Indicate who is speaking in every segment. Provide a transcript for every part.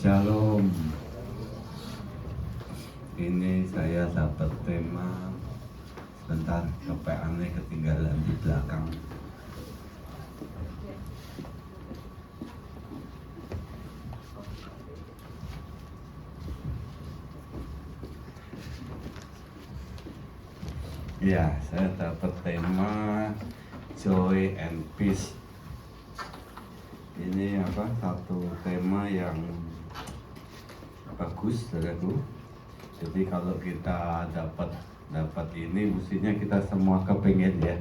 Speaker 1: Shalom. Ini saya dapat tema. Sebentar, kepeannya ketinggalan di belakang. Ya, saya dapat tema Joy and Peace. Ini satu tema yang bagus, saudaraku. Jadi kalau kita dapat ini, mestinya kita semua kepengen ya,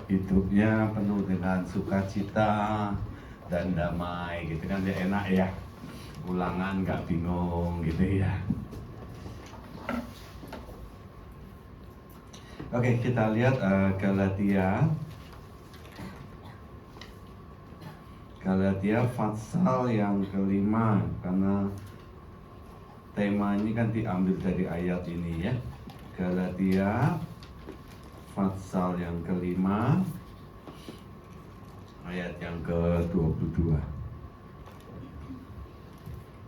Speaker 1: hidupnya penuh dengan sukacita dan damai, gitu kan ya, enak ya. Ulangan nggak bingung gitu ya. Oke, kita lihat Galatia pasal yang kelima, karena tema ini kan diambil dari ayat ini ya. Galatia pasal yang kelima, ayat yang ke-22.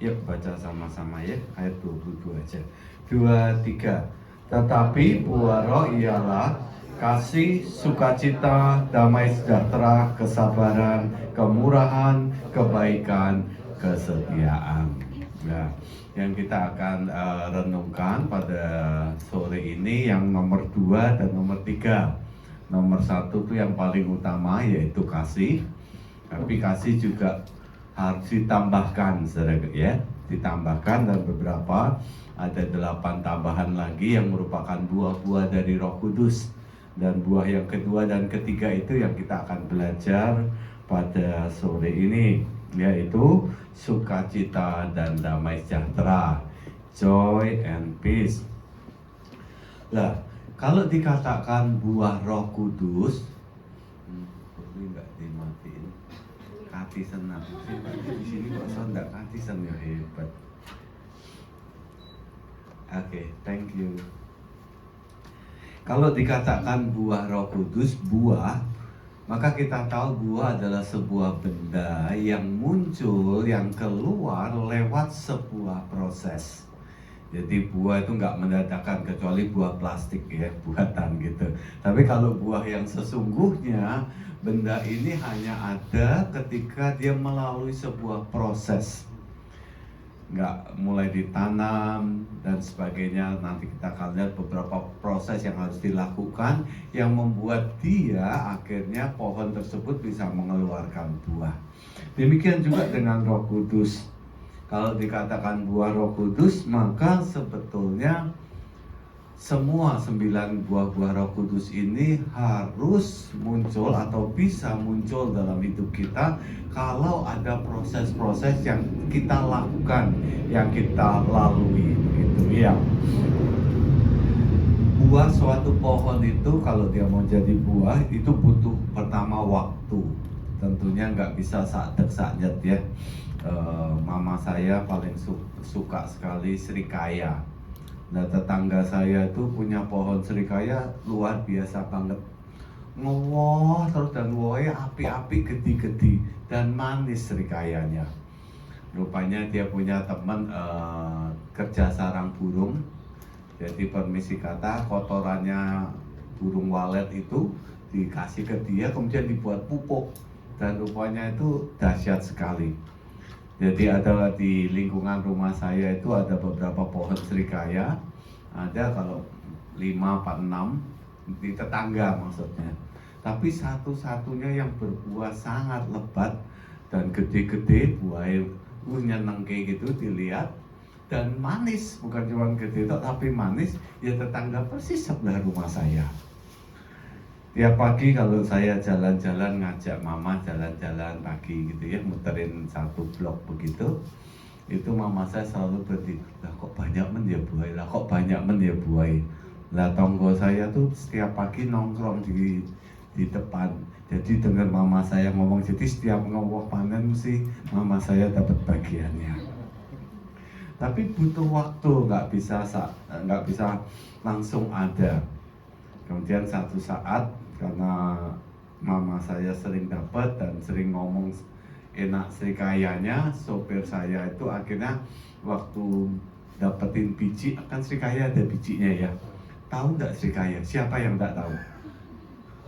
Speaker 1: Yuk baca sama-sama ya, ayat 22 aja. 23. Tetapi buah roh ialah kasih, sukacita, damai sejahtera, kesabaran, kemurahan, kebaikan, kesetiaan. Nah, yang kita akan renungkan pada sore ini yang nomor 2 dan nomor 3. Nomor 1 itu yang paling utama, yaitu kasih. Tapi kasih juga harus ditambahkan, saudara ya. Ditambahkan, dan beberapa ada 8 tambahan lagi yang merupakan buah-buah dari Roh Kudus. Dan buah yang kedua dan ketiga itu yang kita akan belajar pada sore ini, yaitu sukacita dan damai sejahtera, joy and peace. Lah, kalau dikatakan buah Roh Kudus, ini nggak dimatiin. Katisan nanti di sini kok sondak katisan ya, hebat. Oke, thank you. Kalau dikatakan buah Roh Kudus, buah, maka kita tahu buah adalah sebuah benda yang muncul, yang keluar lewat sebuah proses. Jadi buah itu nggak mendadakan, kecuali buah plastik ya, buatan gitu. Tapi kalau buah yang sesungguhnya, benda ini hanya ada ketika dia melalui sebuah proses. Nggak mulai ditanam dan sebagainya. Nanti kita akan lihat beberapa proses yang harus dilakukan yang membuat dia akhirnya pohon tersebut bisa mengeluarkan buah. Demikian juga dengan Roh Kudus. Kalau dikatakan buah Roh Kudus, maka sebetulnya semua 9 buah-buah Roh Kudus ini harus muncul atau bisa muncul dalam hidup kita kalau ada proses-proses yang kita lakukan, yang kita lalui, gitu ya. Buah suatu pohon itu kalau dia mau jadi buah itu butuh pertama waktu. Tentunya nggak bisa saat-saat ya. Mama saya paling suka sekali serikaya. Nah, tetangga saya itu punya pohon serikaya luar biasa banget. Ngewoh terus, dan wohnya api-api, gede-gede dan manis serikayanya. Rupanya dia punya teman kerja sarang burung. Jadi permisi kata, kotorannya burung walet itu dikasih ke dia, kemudian dibuat pupuk. Dan rupanya itu dahsyat sekali. Jadi ada di lingkungan rumah saya itu ada beberapa pohon serikaya. Ada kalau 5 apa 6 di tetangga maksudnya. Tapi satu-satunya yang berbuah sangat lebat dan gede-gede, buahnya nyenengke gitu dilihat, dan manis, bukan cuma gede tapi manis, ya tetangga persis sebelah rumah saya. Tiap pagi kalau saya jalan-jalan, ngajak mama jalan-jalan pagi gitu ya, muterin satu blok begitu, itu mama saya selalu berarti, lah kok banyak men ya buai, lah kok banyak men ya buai. Lah tonggo saya tuh setiap pagi nongkrong di depan, jadi dengar mama saya ngomong, jadi setiap ngomong panen mesti mama saya dapat bagiannya. Tapi butuh waktu, nggak bisa langsung ada. Kemudian satu saat, karena mama saya sering dapat dan sering ngomong enak srikayanya, sopir saya itu akhirnya waktu dapetin biji, kan srikaya ada bijinya ya. Tahu nggak srikaya? Siapa yang nggak tahu?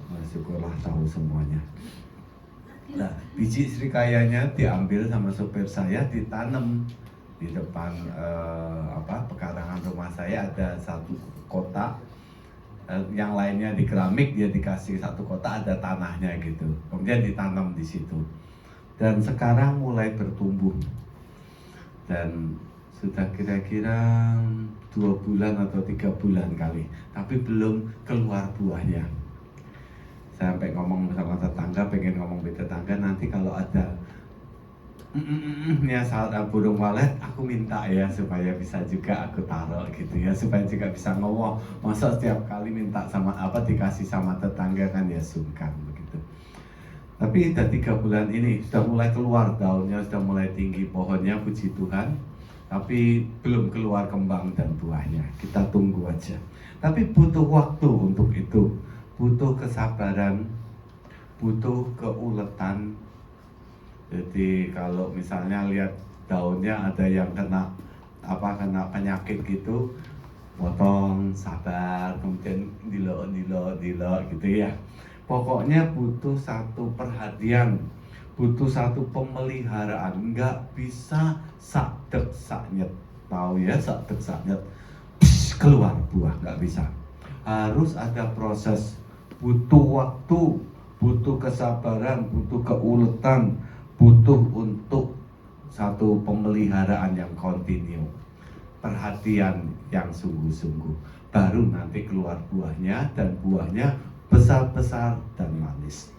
Speaker 1: Nah, syukurlah tahu semuanya. Nah, biji srikayanya diambil sama sopir saya, ditanam di depan pekarangan rumah saya. Ada satu kotak, yang lainnya di keramik, dia dikasih satu kotak, ada tanahnya gitu. Kemudian ditanam di situ. Dan sekarang mulai bertumbuh. Dan sudah kira-kira 2 bulan atau 3 bulan kali, tapi belum keluar buahnya. Sampai ngomong sama tetangga, pengen ngomong ke tetangga, nanti kalau ada ya saat burung walet, aku minta ya supaya bisa juga aku taruh gitu ya, supaya juga bisa ngomong. Masa setiap kali minta sama dikasih sama tetangga kan ya sungkan begitu. Tapi udah 3 bulan ini sudah mulai keluar daunnya, sudah mulai tinggi pohonnya, puji Tuhan. Tapi belum keluar kembang dan buahnya. Kita tunggu aja. Tapi butuh waktu untuk itu. Butuh kesabaran, butuh keuletan. Jadi kalau misalnya lihat daunnya ada yang kena penyakit gitu, potong, sabar, kemudian dilok gitu ya. Pokoknya butuh satu perhatian, butuh satu pemeliharaan. Nggak bisa sakdek saknyet, tahu ya, sakdek saknyet keluar buah, nggak bisa. Harus ada proses, butuh waktu, butuh kesabaran, butuh keuletan, butuh untuk satu pemeliharaan yang kontinu, perhatian yang sungguh-sungguh, baru nanti keluar buahnya, dan buahnya besar-besar dan manis.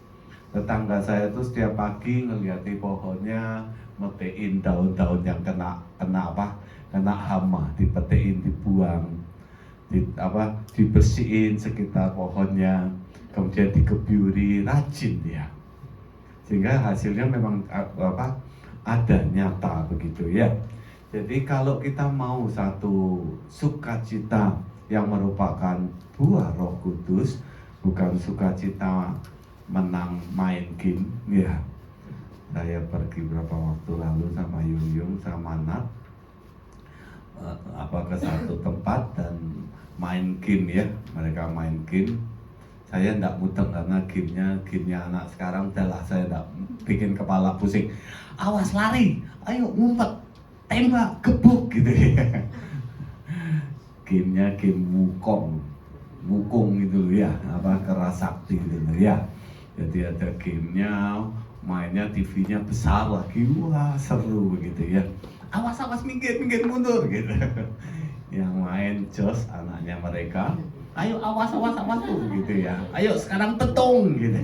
Speaker 1: Tetangga saya tuh setiap pagi ngeliati pohonnya, metein daun-daun yang kena hama, dipetein, dibuang, dibersihin sekitar pohonnya, kemudian dikebiuri, rajin dia, sehingga hasilnya memang ada, nyata begitu ya. Jadi kalau kita mau satu sukacita yang merupakan buah Roh Kudus, bukan sukacita menang main game ya. Saya pergi beberapa waktu lalu sama Yung sama Nat ke satu tempat dan main game ya. Mereka main game. Saya enggak mudeng karena gamenya anak sekarang udahlah, saya enggak bikin kepala pusing. Awas lari, ayo ngumpet, tembak, gebuk gitu ya. Gamenya game wukong gitu ya, kerasakti gitu ya. Jadi ada gamenya, mainnya TV-nya besar lagi, wah seru begitu ya. Awas minggir mundur gitu. Yang main Jos anaknya mereka, ayo awas tuh gitu ya. Ayo sekarang petung gitu.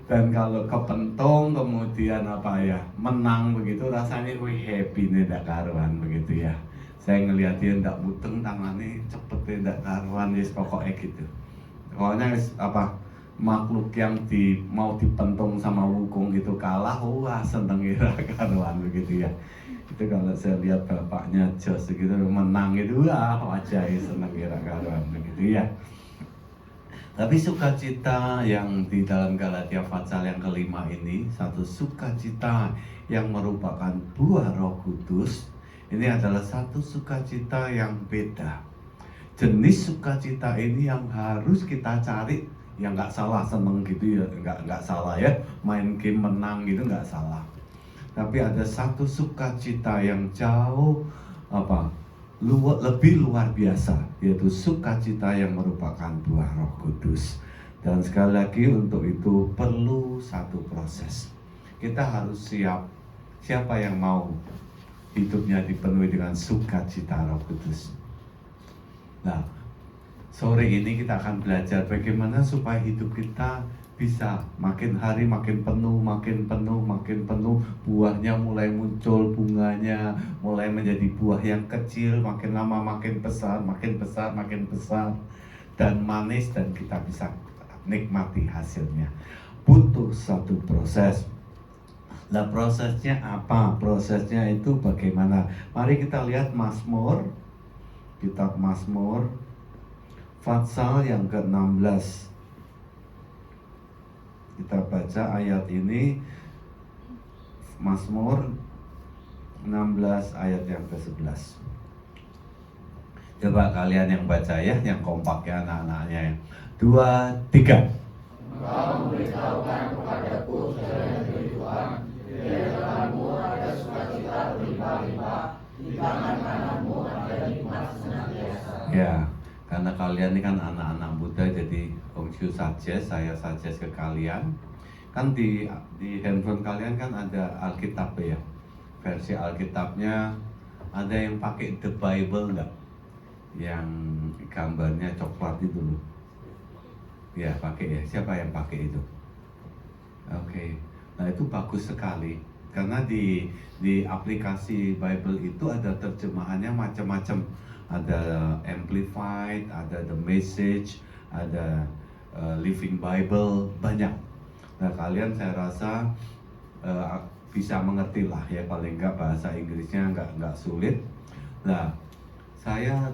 Speaker 1: Dan kalau kepentung kemudian menang begitu, rasanya happy nih, ndak karuan begitu ya. Saya ngeliat dia ndak muteng tangannya cepet ndak karuan, pokoknya gitu. Pokoknya makhluk yang mau dipentung sama wukong itu kalah, wah seneng ira karuan begitu ya. Itu kalau saya lihat bapaknya Jos gitu menang itu, wah wajahnya seneng ira karuan begitu ya. Tapi sukacita yang di dalam Galatia pasal yang kelima ini, satu sukacita yang merupakan buah Roh Kudus, ini adalah satu sukacita yang beda. Jenis sukacita ini yang harus kita cari, yang nggak salah seneng gitu ya, nggak salah ya, main game menang gitu nggak salah. Tapi ada satu sukacita yang jauh lebih luar biasa, yaitu sukacita yang merupakan buah Roh Kudus. Dan sekali lagi untuk itu perlu satu proses. Kita harus siap. Siapa yang mau hidupnya dipenuhi dengan sukacita Roh Kudus? Nah, sore ini kita akan belajar bagaimana supaya hidup kita bisa makin hari makin penuh, buahnya mulai muncul, bunganya mulai menjadi buah yang kecil, makin lama makin besar, dan manis, dan kita bisa nikmati hasilnya. Butuh satu proses. Nah, prosesnya apa? Prosesnya itu bagaimana? Mari kita lihat Mazmur, kitab Mazmur pasal yang ke-16. Kita baca ayat ini, Mazmur 16 ayat yang ke-11. Coba kalian yang baca ya, yang kompak ya anak-anaknya ya. 2, 3.
Speaker 2: Engkau memberitahukan kepadaku jalan dari Tuhan, di hadapanmu ada sukacita berlimpah-limpah, di tangan kananmu ada nikmat senantiasa.
Speaker 1: Ya, karena kalian ini kan anak-anak muda, jadi Om Syu suggest, saya suggest ke kalian. Kan di handphone kalian kan ada Alkitab ya. Versi Alkitabnya ada yang pakai The Bible enggak? Yang gambarnya coklat itu loh. Ya, pakai ya. Siapa yang pakai itu? Oke. Nah, itu bagus sekali. Karena di aplikasi Bible itu ada terjemahannya macam-macam. Ada Amplified, ada The Message, ada Living Bible, banyak. Nah, kalian saya rasa bisa mengerti lah ya, paling enggak bahasa Inggrisnya enggak sulit. Nah, saya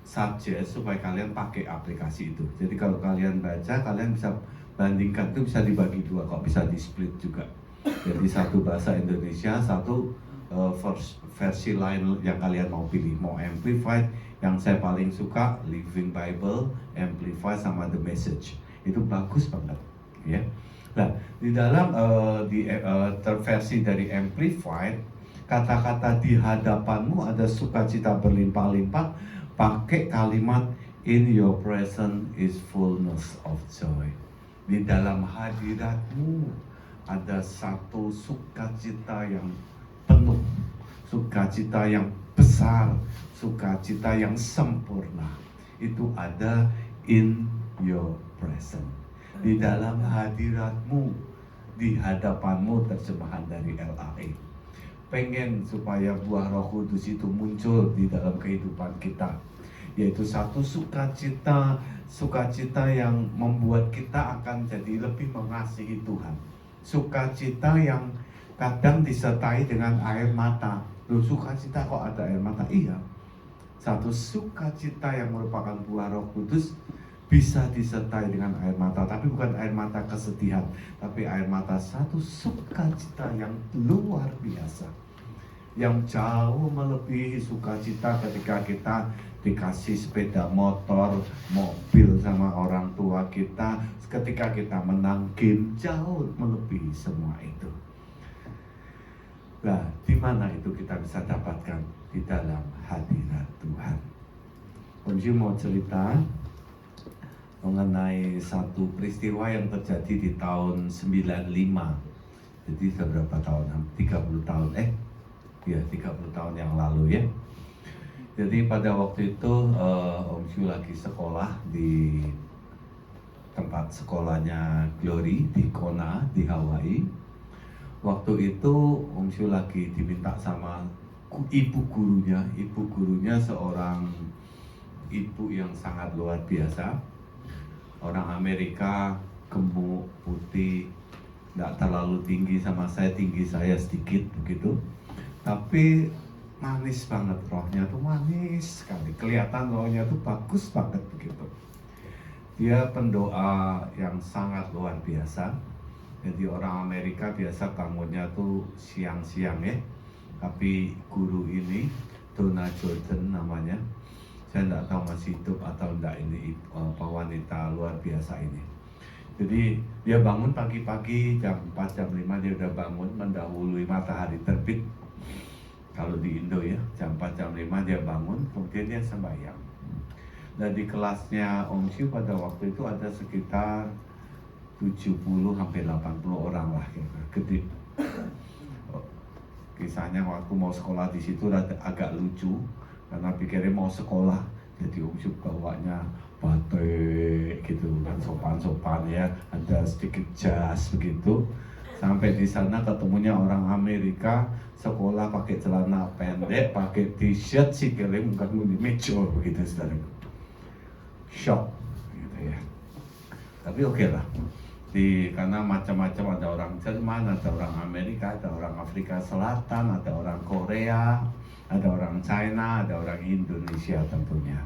Speaker 1: suggest supaya kalian pakai aplikasi itu. Jadi kalau kalian baca, kalian bisa bandingkan, itu bisa dibagi dua, kok bisa di split juga. Jadi satu bahasa Indonesia, satu versi lain yang kalian mau pilih, mau Amplified, yang saya paling suka Living Bible, Amplified sama The Message. Itu bagus banget, ya. Nah, di dalam versi dari Amplified, kata-kata di hadapanmu ada sukacita berlimpah-limpah, pakai kalimat in your presence is fullness of joy. Di dalam hadiratmu ada satu sukacita yang penuh, sukacita yang besar, sukacita yang sempurna. Itu ada in your presence. Di dalam hadiratmu, di hadapanmu, terjemahan dari LAE. Pengen supaya buah Roh Kudus itu muncul di dalam kehidupan kita, yaitu satu sukacita yang membuat kita akan jadi lebih mengasihi Tuhan. Sukacita yang kadang disertai dengan air mata. Loh, sukacita kok ada air mata? Iya. Satu sukacita yang merupakan buah Roh Kudus bisa disertai dengan air mata, tapi bukan air mata kesedihan, tapi air mata satu sukacita yang luar biasa, yang jauh melebihi sukacita ketika kita dikasih sepeda motor, mobil sama orang tua kita, ketika kita menang game, jauh melebihi semua itu. Nah, di mana itu kita bisa dapatkan? Di dalam hadirat Tuhan. Om Syu mau cerita mengenai satu peristiwa yang terjadi di tahun 95. Jadi berapa tahun? 30 tahun 30 tahun yang lalu ya. Jadi pada waktu itu Om Syu lagi sekolah di tempat sekolahnya Glory di Kona di Hawaii. Waktu itu Om Syu lagi diminta sama ibu gurunya seorang ibu yang sangat luar biasa. Orang Amerika, gemuk, putih, nggak terlalu tinggi sama saya, tinggi saya sedikit begitu. Tapi manis banget, rohnya tuh manis sekali. Kelihatan rohnya tuh bagus banget begitu. Dia pendoa yang sangat luar biasa. Jadi orang Amerika biasa bangunnya tuh siang-siang ya. Tapi guru ini, Donna Jordan namanya, saya tidak tahu masih hidup atau enggak ini wanita luar biasa ini. Jadi dia bangun pagi-pagi jam 4, jam 5 dia udah bangun mendahului matahari terbit. Kalau di Indo ya, jam 4, jam 5 dia bangun, kemudian dia sembahyang. Dan di kelasnya Om Syu pada waktu itu ada sekitar 70-80 orang lah, gede. Kisahnya waktu mau sekolah di situ agak lucu, karena pikirnya mau sekolah, jadi Om Syu bawanya batik gitu kan, sopan-sopan ya, ada sedikit jas begitu. Sampai di sana ketemunya orang Amerika, sekolah pakai celana pendek, pakai t-shirt, sikilnya bukan muni meja begitu, saudara. Shock gitu ya. Tapi oke lah. Karena macam-macam, ada orang Jerman, ada orang Amerika, ada orang Afrika Selatan, ada orang Korea, ada orang China, ada orang Indonesia tentunya.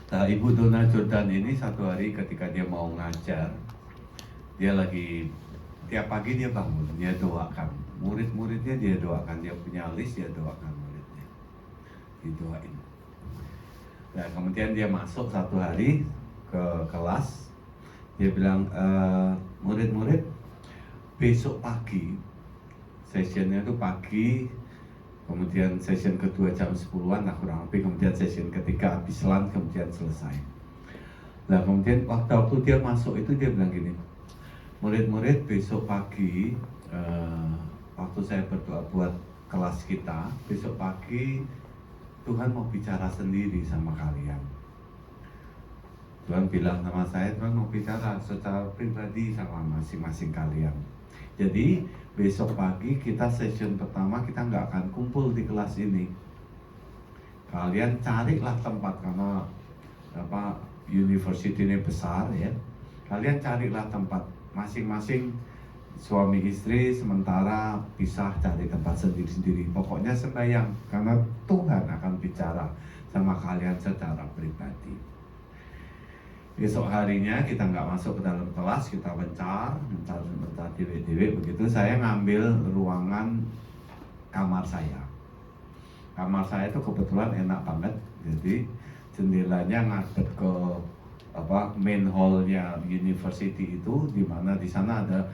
Speaker 1: Nah, Ibu Donna Jordan ini satu hari ketika dia mau ngajar, Dia lagi tiap pagi dia bangun, dia doakan murid-muridnya, dia doakan, dia punya list, dia doakan muridnya, didoain. Nah kemudian dia masuk satu hari ke kelas, dia bilang, murid-murid, besok pagi, sessionnya itu pagi, kemudian session kedua jam 10-an lah kurang lebih, kemudian session ketiga habis lunch, kemudian selesai. Nah kemudian waktu dia masuk itu dia bilang gini, murid-murid besok pagi, waktu saya berdoa buat kelas kita, besok pagi Tuhan mau bicara sendiri sama kalian. Tuhan bilang sama saya, Tuhan mau bicara secara pribadi sama masing-masing kalian. Jadi besok pagi kita session pertama, kita nggak akan kumpul di kelas ini. Kalian carilah tempat, karena university ini besar ya. Kalian carilah tempat masing-masing, suami istri sementara pisah, cari tempat sendiri-sendiri. Pokoknya sembahyang, karena Tuhan akan bicara sama kalian secara pribadi. Besok harinya kita nggak masuk ke dalam kelas, kita mencar dewe-dewe begitu. Saya ngambil ruangan kamar saya. Kamar saya itu kebetulan enak banget, jadi jendelanya ngadep ke main hallnya university itu, di mana di sana ada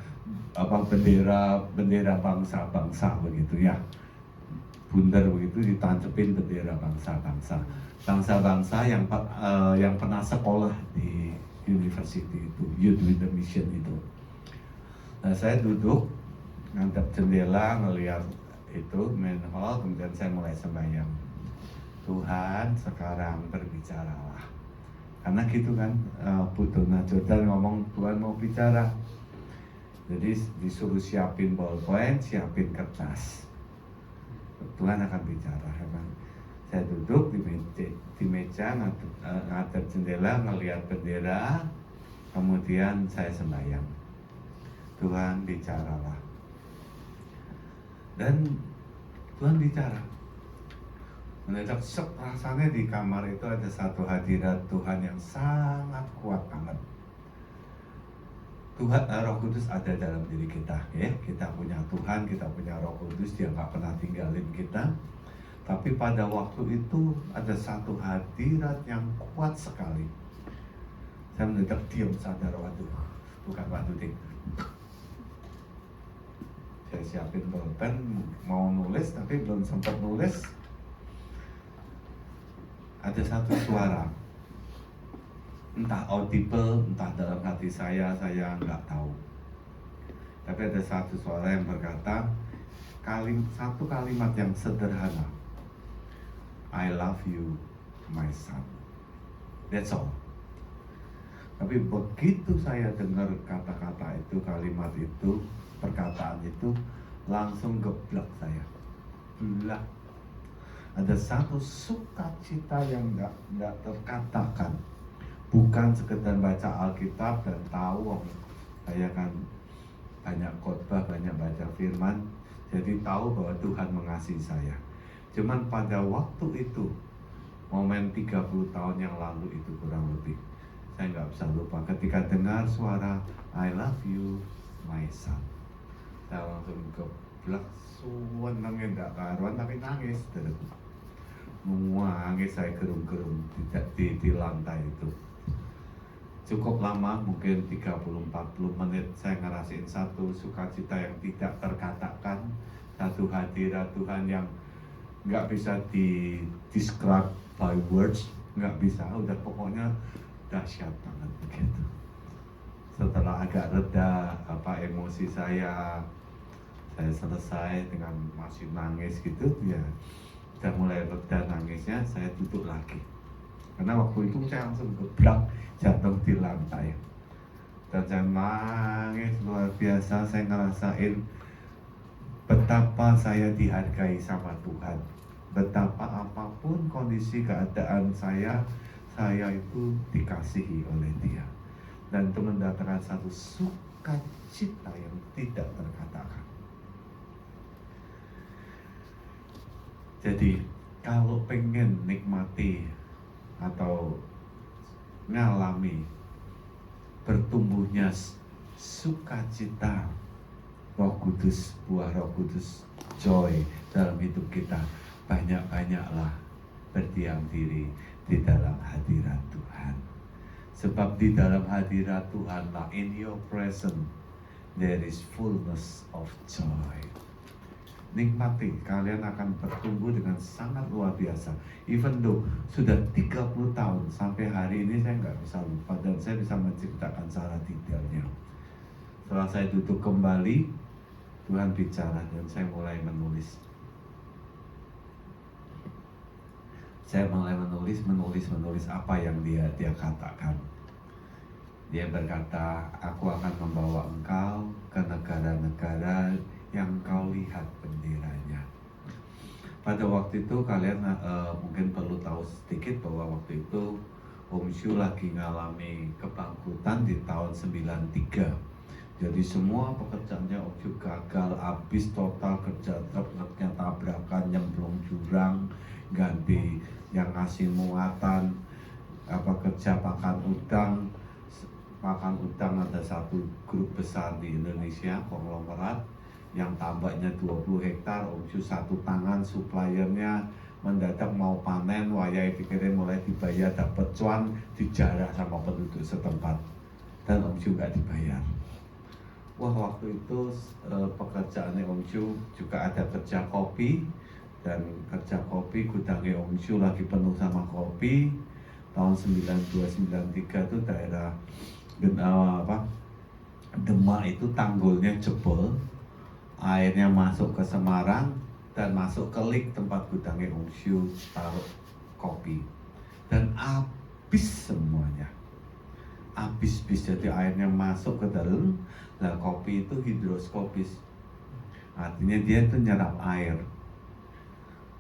Speaker 1: bendera bangsa-bangsa begitu ya, bundar begitu, ditancepin bendera bangsa-bangsa yang pernah sekolah di university itu, Youth with the Mission itu. Nah saya duduk ngadep jendela ngelihat itu main hall, kemudian saya mulai sembahyang. Tuhan sekarang berbicaralah, karena gitu kan, Bu Dona Jordan ngomong Tuhan mau bicara. Jadi disuruh siapin ballpoint, siapin kertas, Tuhan akan bicara. Saya duduk di meja ngadep jendela ngelihat bendera, kemudian saya sembahyang. Tuhan bicaralah, dan Tuhan bicara. Mendadak rasanya di kamar itu ada satu hadirat Tuhan yang sangat kuat banget. Tuhan, Roh Kudus ada dalam diri kita, ya. Kita punya Tuhan, kita punya Roh Kudus, Dia nggak pernah tinggalin kita. Tapi pada waktu itu ada satu hadirat yang kuat sekali. Saya mendadak diam, sadar, waduh, bukan waduh ding. Saya siapin pulpen, mau nulis tapi belum sempat nulis. Ada satu suara, entah audible, entah dalam hati saya nggak tahu. Tapi ada satu suara yang berkata, satu kalimat yang sederhana, I love you, my son. That's all. Tapi begitu saya dengar kata-kata itu, kalimat itu, perkataan itu, langsung geblak saya. Belak. Ada satu sukacita yang nggak terkatakan. Bukan sekedar baca Alkitab dan tahu, saya kan banyak khotbah, banyak baca firman, jadi tahu bahwa Tuhan mengasihi saya. Cuman pada waktu itu, momen 30 tahun yang lalu itu kurang lebih, saya nggak bisa lupa ketika dengar suara I love you, my son. Saya langsung geblak, suwenengnya nggak karuan, tapi nangis terus. Nangis saya gerung-gerung di lantai itu. Cukup lama, mungkin 30-40 menit saya ngerasain satu sukacita yang tidak terkatakan, satu hadirat Tuhan yang nggak bisa di-describe by words, nggak bisa, udah pokoknya dahsyat banget begitu. Setelah agak reda emosi saya selesai dengan masih nangis gitu ya, udah mulai reda nangisnya, saya duduk lagi. Karena waktu itu saya langsung geblak, jatuh di lantai. Dan saya nangis luar biasa, saya ngerasain betapa saya dihargai sama Tuhan. Betapa apapun kondisi keadaan saya itu dikasihi oleh Dia. Dan itu mendatangkan satu sukacita yang tidak terkatakan. Jadi kalau pengen nikmati atau ngalami bertumbuhnya sukacita Roh Kudus, buah Roh Kudus, joy dalam hidup kita. Banyak-banyaklah berdiam diri di dalam hadirat Tuhan. Sebab di dalam hadirat Tuhan lah, in your presence there is fullness of joy. Nikmati, kalian akan bertumbuh dengan sangat luar biasa. Even though sudah 30 tahun sampai hari ini saya nggak bisa lupa, dan saya bisa menceritakan secara detailnya. Setelah saya duduk kembali, Tuhan bicara dan saya mulai menulis. Saya mulai menulis apa yang dia katakan. Dia berkata, aku akan membawa engkau ke negara-negara yang kau lihat benderanya. Pada waktu itu kalian mungkin perlu tahu sedikit bahwa waktu itu Om Shu lagi ngalami kebangkrutan di tahun 93. Jadi semua pekerjaannya Om Shu gagal, habis total, kerja truknya tabrakan, nyemplung jurang, ganti yang ngasih muatan, kerja pakan udang. Pakan udang ada satu grup besar di Indonesia, konglomerat, yang tambaknya 20 hektar, Om Shu satu tangan, suppliernya mendadak mau panen, wayai pikirin mulai dibayar, dapat cuan, dijarah sama penduduk setempat, dan Om Shu nggak dibayar. Wah, waktu itu pekerjaannya Om Shu juga ada kerja kopi, dan kerja kopi gudangnya Om Shu lagi penuh sama kopi. Tahun 92-93 itu daerah Demak itu tanggulnya jebol, airnya masuk ke Semarang dan masuk ke Lik, tempat gudangnya Om Shu taruh kopi, dan habis semuanya, habis jadi airnya masuk ke dalam. Nah, kopi itu hidroskopis, artinya dia itu nyerap air.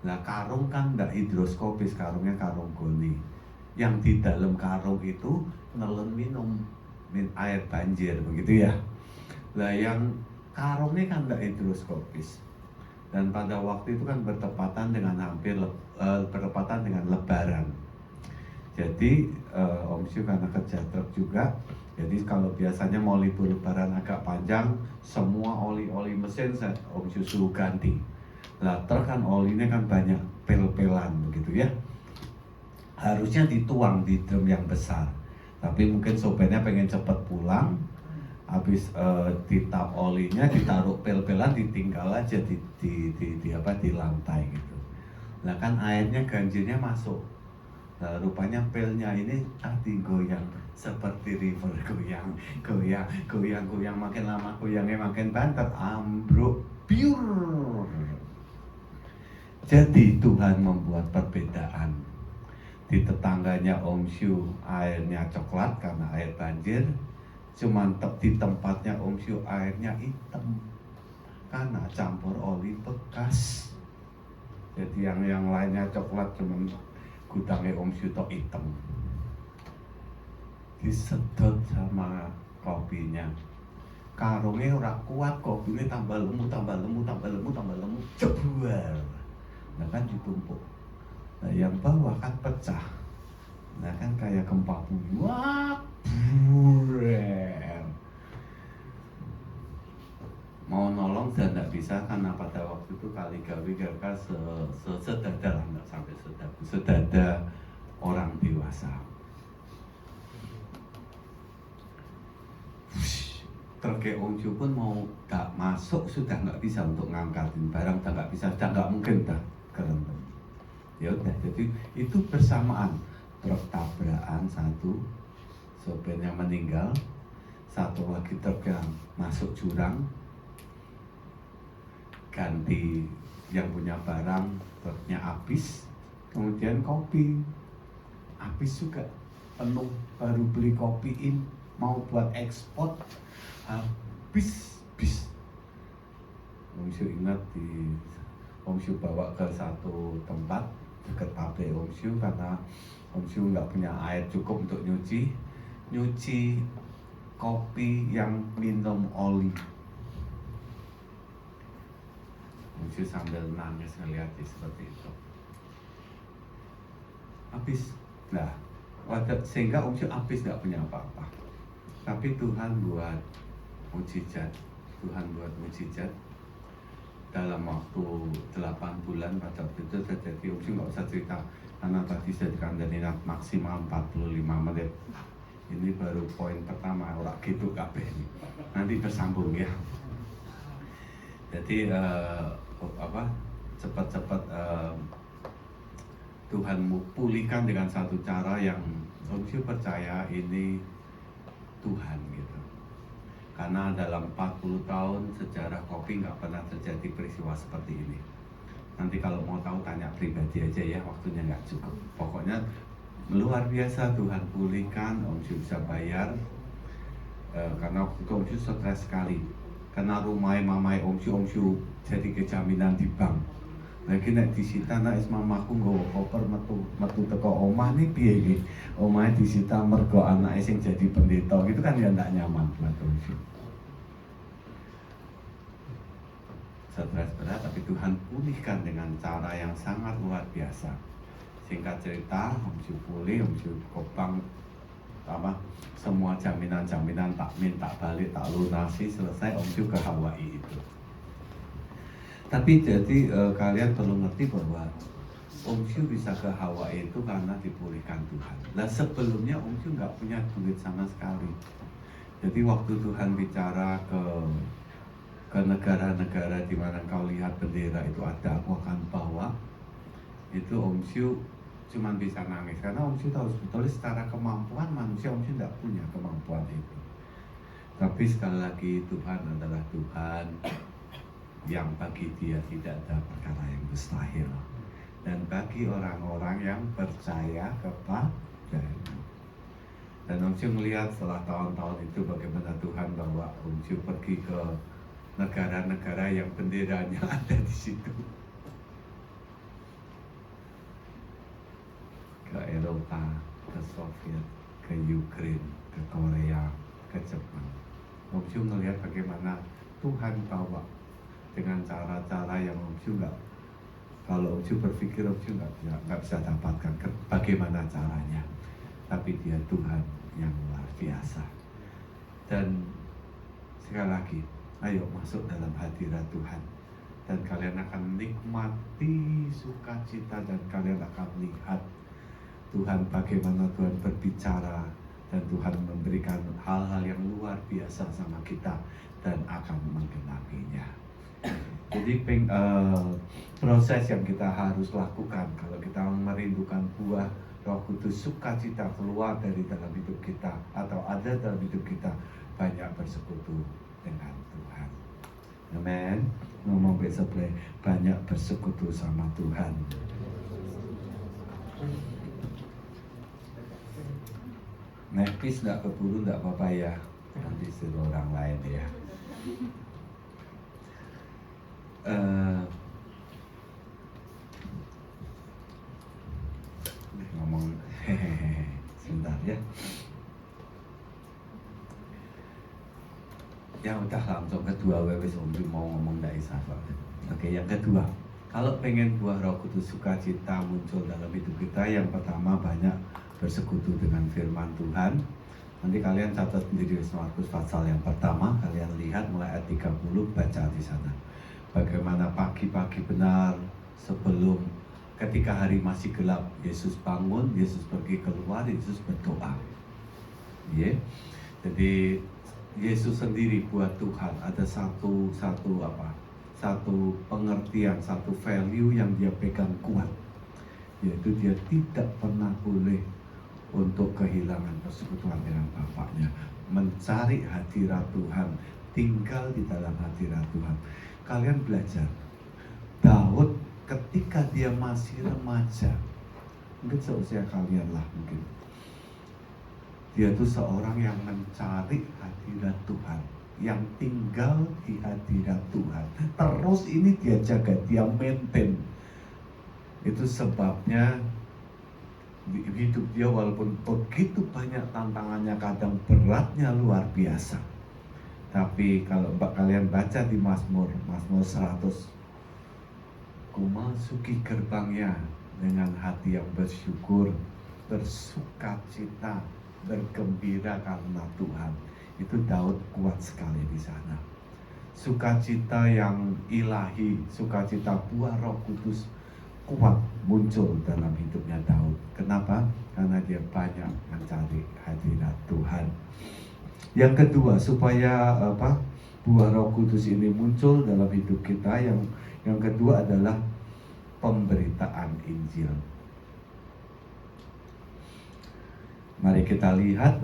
Speaker 1: Nah, karung kan enggak hidroskopis, karungnya karung goni. Yang di dalam karung itu nelen minum air banjir, begitu ya. Nah, yang karungnya kan enggak hidroskopis. Dan pada waktu itu kan bertepatan dengan bertepatan dengan Lebaran. Jadi Om Shu karena kerja truk juga, jadi kalau biasanya mau libur Lebaran agak panjang, semua oli mesin Om Shu suruh ganti. Lah, truk kan olinya kan banyak pel-pelan begitu ya. Harusnya dituang di drum yang besar, tapi mungkin sopirnya pengen cepat pulang, habis ditap olinya, ditaruh pel-pelan, ditinggal aja di lantai gitu. Nah kan airnya ganjilnya masuk. Nah, rupanya pelnya ini tadi goyang seperti river, goyang, makin lama goyangnya makin banter, ambruk, pure. Jadi Tuhan membuat perbedaan. Di tetangganya Om Shu airnya coklat karena air banjir, cuman di tempatnya Om Shu airnya hitam karena campur oli bekas. Jadi yang lainnya coklat, cuman gudangnya Om Shu tok hitam. Disedot sama kopinya, karungnya ora kuat, kopinya tambah lemu, jebuar. Nah kan ditumpuk. Nah yang bawah kan pecah. Nah kan kayak gempa bumi. Wah, burer. Mau nolong dan tidak bisa karena pada waktu itu kali gawi sedada lah, nggak sampai sedada orang dewasa. Terkait Om Shu pun mau tak masuk sudah nggak bisa untuk ngangkatin barang, sudah nggak bisa, sudah nggak mungkin dah kerendam. Ya udah, jadi itu bersamaan truk tabrakan satu, sopirnya meninggal, satu lagi truk yang masuk jurang, ganti yang punya barang, truknya habis, kemudian kopi habis juga penuh, baru beli kopiin mau buat ekspor habis. Om Shu ingat Om Shu bawa ke satu tempat dekat pabrik Om Shu karena Om Shu nggak punya air cukup untuk nyuci kopi yang minum oli. Om Shu sambil nangis ngeliat seperti itu. Habis, sehingga Om Shu habis nggak punya apa-apa. Tapi Tuhan buat mujizat. Tuhan buat mujizat dalam waktu 8 bulan. Pada waktu itu terjadi, Om Syu nggak usah cerita karena tadi saya dikandani maksimal 45 menit. Ini baru poin pertama, orang gitu kabeh ini. Nanti bersambung ya. Jadi cepat-cepat Tuhan pulihkan dengan satu cara yang Om Syu percaya ini Tuhan gitu. Karena dalam 40 tahun sejarah kopi nggak pernah terjadi peristiwa seperti ini. Nanti kalau mau tahu tanya pribadi aja ya, waktunya nggak cukup. Pokoknya luar biasa Tuhan pulihkan, Om Syu bisa bayar. Karena waktu itu Om Syu stres sekali. Karena rumahnya mamai Om Syu jadi kejaminan di bank. Lagi nek disita nek mamaku nggawa koper metu teko omah nih piye iki. Omahe disita mergo anake sing jadi pendeta. Itu kan ya ndak nyaman buat Om Syu. Stres berat, tapi Tuhan pulihkan dengan cara yang sangat luar biasa. Singkat cerita, Om Syu pulih, Om Syu kopang semua jaminan-jaminan tak minta balik, tak lunasi, selesai Om Syu ke Hawaii itu. Tapi jadi kalian perlu ngerti bahwa Om Syu bisa ke Hawaii itu karena dipulihkan Tuhan. Nah sebelumnya Om Syu nggak punya duit sama sekali. Jadi waktu Tuhan bicara ke negara-negara di mana kau lihat bendera itu ada, aku akan bawa. Itu Om Syu cuman bisa nangis karena Om Syu tahu sebetulnya secara kemampuan manusia Om Syu tidak punya kemampuan itu. Tapi sekali lagi Tuhan adalah Tuhan yang bagi dia tidak ada perkara yang mustahil. Dan bagi orang-orang yang percaya kepadanya. Dan Om Syu melihat setelah tahun-tahun itu bagaimana Tuhan bawa Om Syu pergi ke negara-negara yang benderanya ada di situ. Ke Eropa, ke Soviet, ke Ukraina, ke Korea, ke Jepang. Om Syu melihat bagaimana Tuhan bawa dengan cara-cara yang Om Syu kalau Om Syu berpikir Om Syu nggak bisa dapatkan bagaimana caranya. Tapi dia Tuhan yang luar biasa. Dan sekali lagi, ayo masuk dalam hadirat Tuhan. Dan kalian akan nikmati sukacita dan kalian akan lihat Tuhan bagaimana Tuhan berbicara dan Tuhan memberikan hal-hal yang luar biasa sama kita dan akan menggenapinya. Jadi proses yang kita harus lakukan kalau kita merindukan buah Roh Kudus, sukacita keluar dari dalam hidup kita atau ada dalam hidup kita, banyak bersekutu dengan Tuhan. Amen. Ngomong besok banyak bersekutu sama Tuhan. Nepis nggak keburu nggak apa-apa ya, nanti suruh orang lain ya. Ngomong sebentar ya. Ya udah langsung kedua wes Om Syu mau ngomong dari sahabat. Oke, yang kedua, kalau pengen buah Roh Kudus sukacita muncul dalam hidup kita, yang pertama banyak bersekutu dengan firman Tuhan. Nanti kalian catat sendiri Markus pasal yang pertama, kalian lihat mulai ayat 30, baca di sana. Bagaimana pagi-pagi benar sebelum ketika hari masih gelap, Yesus bangun, Yesus pergi keluar, Yesus berdoa. Yeah. Jadi Yesus sendiri buat Tuhan ada satu pengertian, satu value yang dia pegang kuat, yaitu dia tidak pernah boleh untuk kehilangan persekutuan dengan Bapaknya, mencari hadirat Tuhan, tinggal di dalam hadirat Tuhan. Kalian belajar, Daud ketika dia masih remaja, mungkin seusia kalian lah mungkin, dia itu seorang yang mencari hadirat Tuhan, yang tinggal di hadirat Tuhan. Terus ini dia jaga, dia maintain. Itu sebabnya hidup dia walaupun begitu banyak tantangannya, kadang beratnya luar biasa. Tapi kalau kalian baca di Mazmur 100, ku masuki gerbangnya dengan hati yang bersyukur, bersukacita, bergembira karena Tuhan. Itu Daud kuat sekali di sana. Sukacita yang ilahi, sukacita buah Roh Kudus kuat muncul dalam hidupnya Daud. Kenapa? Karena dia banyak mencari hadirat Tuhan. Yang kedua, supaya buah Roh Kudus ini muncul dalam hidup kita, yang kedua adalah pemberitaan Injil. Mari kita lihat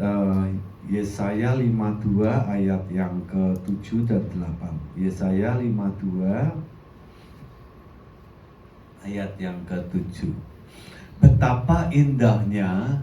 Speaker 1: Yesaya 52 ayat yang ke-7 dan 8. Yesaya 52 ayat yang ke-7. Betapa indahnya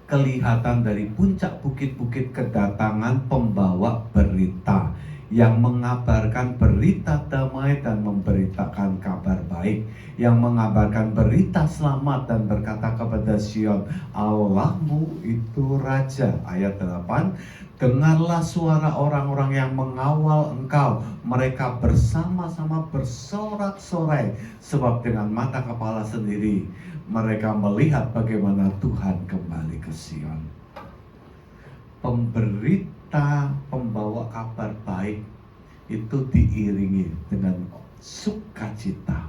Speaker 1: kelihatan dari puncak bukit-bukit kedatangan pembawa berita yang mengabarkan berita damai dan memberitakan kabar baik, yang mengabarkan berita selamat dan berkata kepada Sion, Allahmu itu Raja. Ayat 8, dengarlah suara orang-orang yang mengawal engkau, mereka bersama-sama bersorak-sorai, sebab dengan mata kepala sendiri mereka melihat bagaimana Tuhan kembali ke Sion. Pembawa kabar baik itu diiringi dengan sukacita.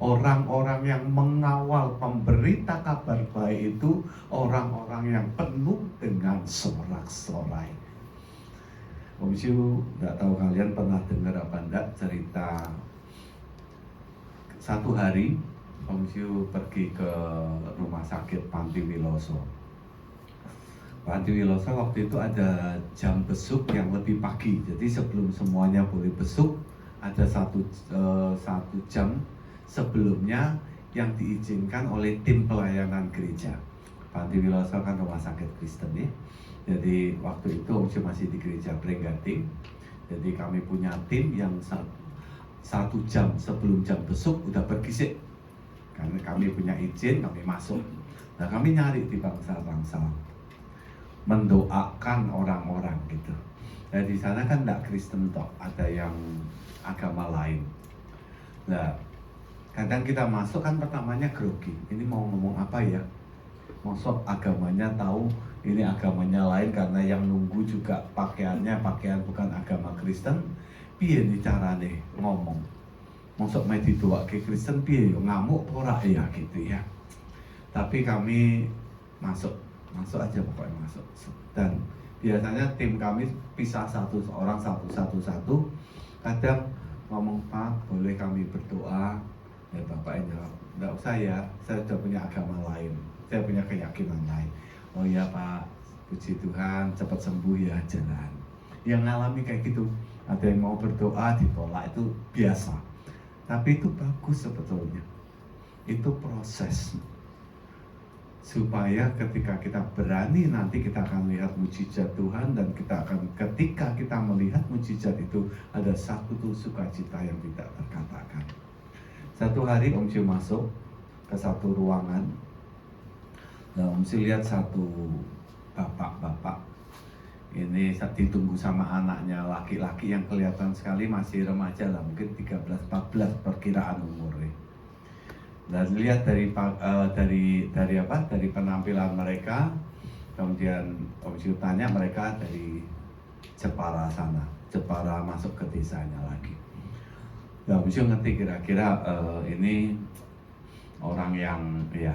Speaker 1: Orang-orang yang mengawal pemberita kabar baik itu orang-orang yang penuh dengan sorak-sorai. Om Syu, nggak tahu kalian pernah dengar apa enggak cerita satu hari Om Syu pergi ke rumah sakit Panti Wiloso. Panti Wiloso waktu itu ada jam besuk yang lebih pagi, jadi sebelum semuanya boleh besuk ada satu jam sebelumnya yang diizinkan oleh tim pelayanan gereja. Panti Wiloso kan rumah sakit Kristen ya. Jadi waktu itu Om Syu masih di gereja Brenggading. Jadi kami punya tim yang satu jam sebelum jam besuk udah pergi sih. Karena kami punya izin, kami masuk. Nah kami nyari di bangsa-bangsa, mendoakan orang-orang gitu. Nah di sana kan enggak Kristen toh, ada yang agama lain. Nah kadang kita masuk kan pertamanya grogi. Ini mau ngomong apa ya? Maksud agamanya tahu ini agamanya lain, karena yang nunggu juga pakaiannya pakaian bukan agama Kristen. Piye nih carane ngomong? Maksud main didoake Kristen piye yo, ngamuk ora ya gitu ya. Tapi kami masuk aja pokoknya masuk. Dan biasanya tim kami pisah satu orang satu. Kadang ngomong, Pak boleh kami berdoa? Ya Bapak jawab, enggak usah ya, saya sudah punya agama lain, saya punya keyakinan lain. Oh iya Pak, puji Tuhan cepat sembuh ya, jalan. Yang ngalami kayak gitu, ada yang mau berdoa ditolak, itu biasa. Tapi itu bagus sebetulnya. Itu proses supaya ketika kita berani, nanti kita akan lihat mujizat Tuhan, dan ketika kita melihat mujizat itu ada satu sukacita yang tidak terkatakan. Satu hari Om Syu masuk ke satu ruangan. Nah, Om Syu lihat satu bapak-bapak ini ditunggu sama anaknya laki-laki yang kelihatan sekali masih remaja lah, mungkin 13-14 perkiraan umurnya. Dan lihat dari penampilan mereka, kemudian Om Syu tanya, mereka dari Jepara sana, Jepara masuk ke desanya lagi. Nah, Om Syu ngerti kira-kira ini orang yang ya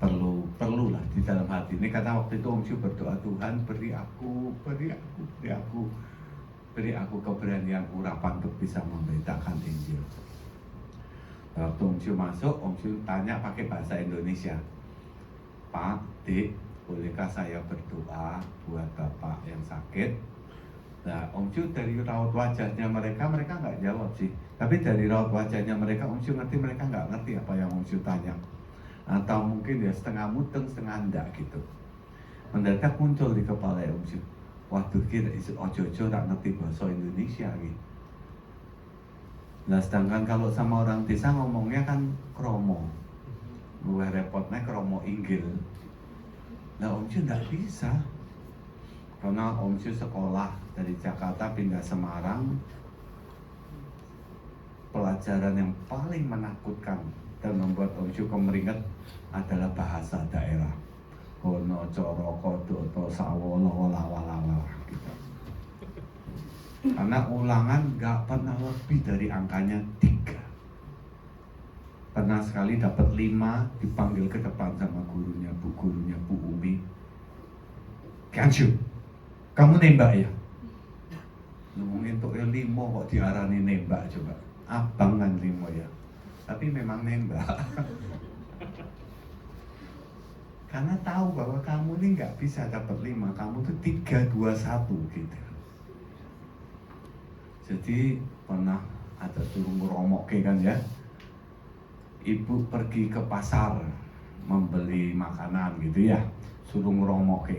Speaker 1: perlu lah di dalam hati ini, karena waktu itu Om Syu berdoa, Tuhan beri aku keberanian urapan untuk bisa memberitakan Injil. Waktu Om Syu masuk, Om Syu tanya pakai bahasa Indonesia, Pak, Dik, bolehkah saya berdoa buat Bapak yang sakit? Nah, Om Syu dari raut wajahnya mereka nggak jawab sih, tapi dari raut wajahnya mereka, Om Syu ngerti mereka nggak ngerti apa yang Om Syu tanya. Atau mungkin ya setengah mudeng setengah enggak gitu. Mendadak muncul di kepala Om Syu, waduh kira ojo-ojo tak ngerti bahasa Indonesia gitu. Nah sedangkan kalau sama orang desa ngomongnya kan kromo, gue repotnya kromo inggil. Nah Om Syu enggak bisa, karena Om Syu sekolah dari Jakarta pindah Semarang. Pelajaran yang paling menakutkan dan membuat Om Syu kemeringat adalah bahasa daerah. kono coro kodoto sawolo lawala gitu. Karena ulangan gak pernah lebih dari angkanya 3. Pernah sekali dapat 5, dipanggil ke depan sama gurunya Bu Umi. Kanju, kamu nembak ya? Ngomongin untuk 5 kok diarani nembak coba. Abang kan 5 ya, tapi memang nembak. Karena tahu bahwa kamu ini nggak bisa dapat 5, kamu tuh 3, 2, 1 gitu. Jadi pernah ada suruh ngeromok kan ya. Ibu pergi ke pasar membeli makanan gitu ya, suruh ngeromok.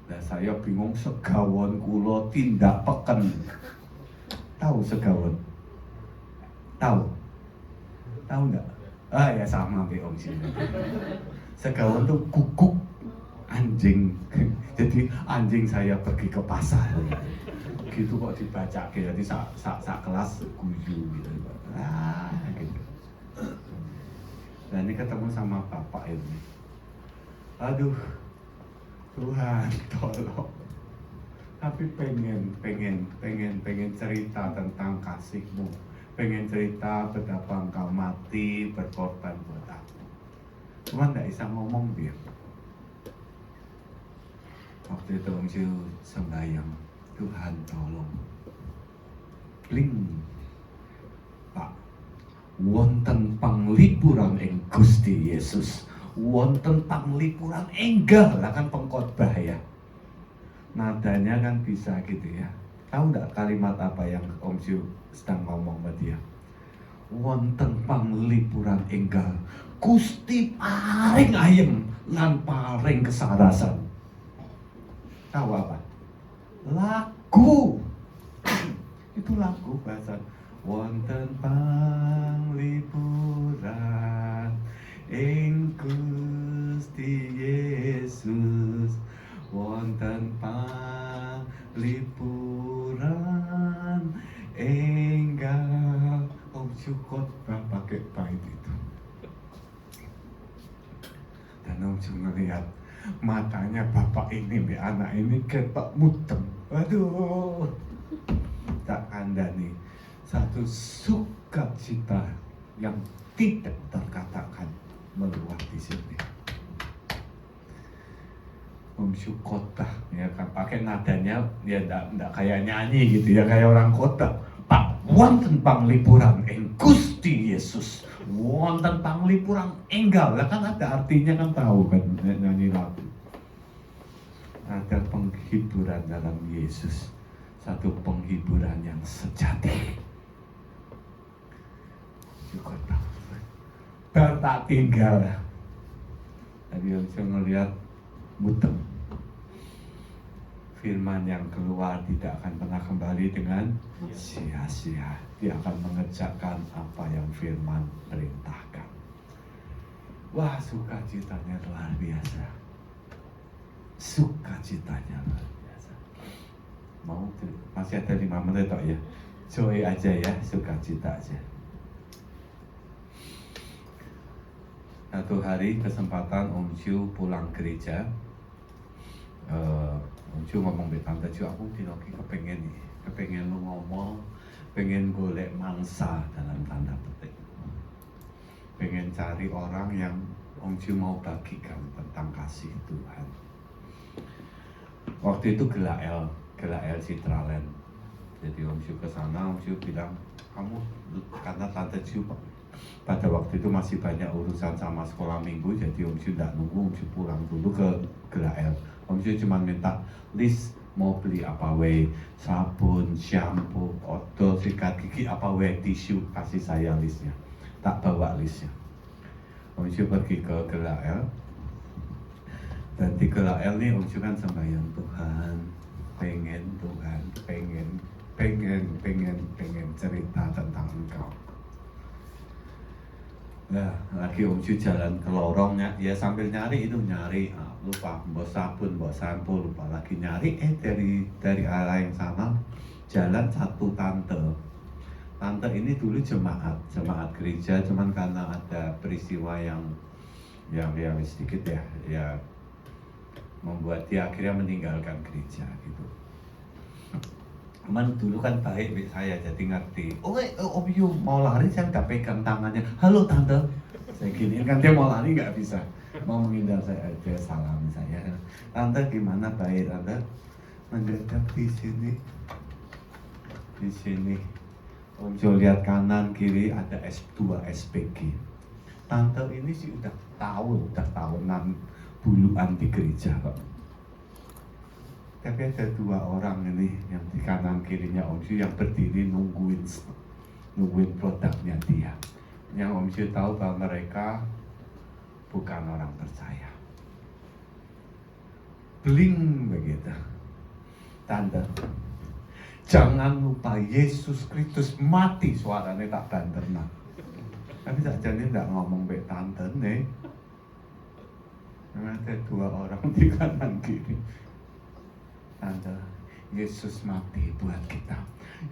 Speaker 1: Nah saya bingung, segawon kulo tindak peken. Tahu segawon? Tahu nggak? Ah ya sama kayak Om sini. Segawon tuh guguk anjing. Jadi anjing saya pergi ke pasar. Gitu kok dibaca kayak jadi sak kelas guyu gitu. Ah gitu. Dan ini ketemu sama bapak ini. Aduh, Tuhan tolong. Tapi pengen cerita tentang kasih-Mu. Pengen cerita betapa Engkau mati berkorban buat aku. Cuman gak bisa ngomong dia. Waktu itu Om Siu sembahyang, Tuhan tolong. Bling, Pak, wonten panglipuran ing Gusti Yesus, wonten panglipuran enggal lah kan pengkhotbah ya. Nadanya kan bisa gitu ya. Tahu nggak kalimat apa yang Om Siu sedang ngomong sama dia? Wonten panglipuran enggal, Gusti paring ayem lan paring kesarasan. Tahu apa? Lagu. Itu lagu bahasa. Wonten panglipuran ing Gusti Yesus, wonten panglipuran enggal. Om Syukot pakai bait itu. Dan Om Syukot ngelihat matanya bapak ini, anak ini ketok mutem. Aduh, tak kandani. Satu sukacita yang tidak terkatakan meluap di sini. Om Syukota ya kan pakai nadanya ya enggak kayak nyanyi gitu ya, kayak orang kota. Pak, wonten panglipuran ing Gusti Yesus, wonten panglipuran enggal. Lah kan ada artinya kan, tahu kan nyanyi lagu. Ada penghiburan dalam Yesus, satu penghiburan yang sejati. Syukur banget. Tak tinggal. Tadi saya ngelihat mutem. Firman yang keluar tidak akan pernah kembali dengan sia-sia. Dia akan mengerjakan apa yang firman perintahkan. Wah, sukacitanya luar biasa. Sukacitanya luar biasa. Mau masih ada 5 menit tok ya. Joy aja ya, sukacita aja. Satu hari kesempatan Om Siu pulang gereja, Om Siu ngomong be Tante Siu, aku dinoki kepengen lu ngomong, pengen golek mangsa dalam tanda petik, pengen cari orang yang Om Siu mau bagikan tentang kasih Tuhan. Waktu itu Gelael Citraland. Jadi Om Siu kesana, Om Siu bilang, kamu karena Tante Siu pada waktu itu masih banyak urusan sama sekolah minggu, jadi Om Siu tidak nunggu, Om Siu pulang dulu ke Gelael. Om Siu cuma minta list mau beli apa we, sabun, shampoo, odol, sikat gigi apa we, tisu, kasih saya listnya. Tak bawa listnya. Om Siu pergi ke Gelael, dan di Gelael nih Om Siu kan sembahyang, Tuhan pengen cerita tentang Engkau. Nah, lagi Om Siu jalan ke lorongnya, ya sambil nyari, lupa bawa sabun, bawa sampo, lupa lagi nyari. Dari arah yang sana jalan satu tante. Tante ini dulu jemaat gereja, cuman karena ada peristiwa yang sedikit ya membuat dia akhirnya meninggalkan gereja gitu. Cuman dulu kan baik saya jadi ngerti. Om Yu mau lari saya nggak pegang tangannya. Halo tante, saya giniin kan dia mau lari nggak bisa. Mau menghindar saya aja salam saya. Tante gimana baik tante? Mendadak di sini. Di sini. Om Yu lihat kanan kiri ada S2 SPG. Tante ini sih udah tahunan buluan di gereja kok. Tapi ada 2 orang ini yang di kanan kirinya Om Yu yang berdiri nungguin produknya dia. Yang Om Yu tahu bahwa mereka bukan orang percaya. Bling begitu. Tante, jangan lupa Yesus Kristus mati, suaranya tak banterna. Tapi sakjane nggak ngomong baik tante nih. Memang ada 2 orang di kanan kiri. Tante, Yesus mati buat kita.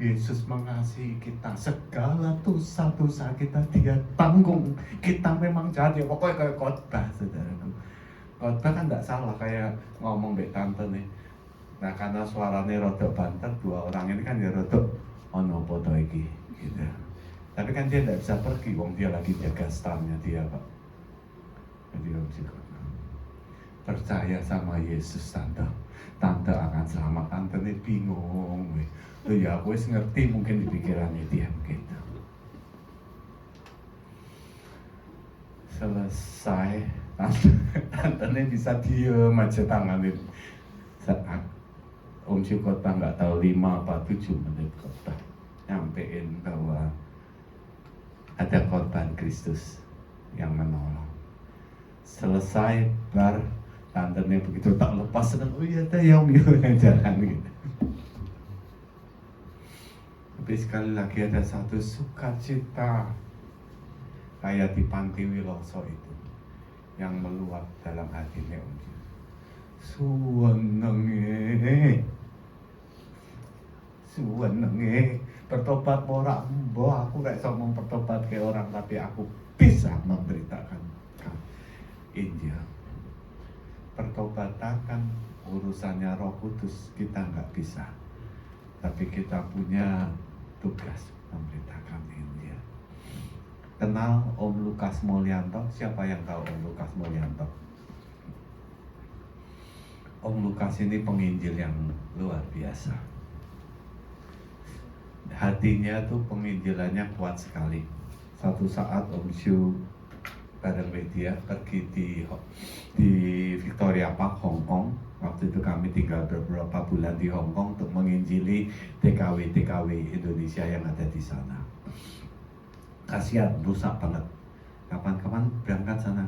Speaker 1: Yesus mengasihi kita. Segala dosa-dosa kita dia tanggung. Kita memang jahat ya, pokoknya kayak khotbah, saudaraku. Khotbah kan nggak salah kayak ngomong baik tante nih. Nah karena suaranya rodok banter, 2 orang ini kan ya rodok ono foto iki gitu. Tapi kan dia tidak bisa pergi, wong dia lagi jaga standnya dia Pak. Jadi Om Yu percaya sama Yesus tante. Tante akan selamat. Tante ini bingung. Loh ya aku ngerti mungkin di pikirannya dia begitu. Selesai, tante ini bisa diem aja tanganin. Saat Om Yu khotbah nggak tahu 5 apa 7 menit khotbah, nyampein bahwa ada korban Kristus yang menolong. Selesai bar, tantenya begitu tak lepas senang, oh iya teh yang jalan gitu. Tapi sekali lagi ada satu sukacita kayak di Panti Wiloso itu yang meluap dalam hatinya Om Yu. Suwenenge bertobat ora mbok aku gak iso ngomong bertobat ke orang, tapi aku bisa memberitakan Injil. Pertobatan kan urusannya Roh Kudus, kita nggak bisa, tapi kita punya tugas memberitakan Injil. Kenal Om Lukas Mulyanto? Siapa yang tahu Om Lukas Mulyanto? Om Lukas ini penginjil yang luar biasa. Hatinya tuh penginjilannya kuat sekali. Satu saat Om Yu bareng media pergi di Victoria Park, Hong Kong. Waktu itu kami tinggal beberapa bulan di Hong Kong untuk menginjili TKW Indonesia yang ada di sana. Kasihan, rusak banget. Kapan-kapan berangkat sana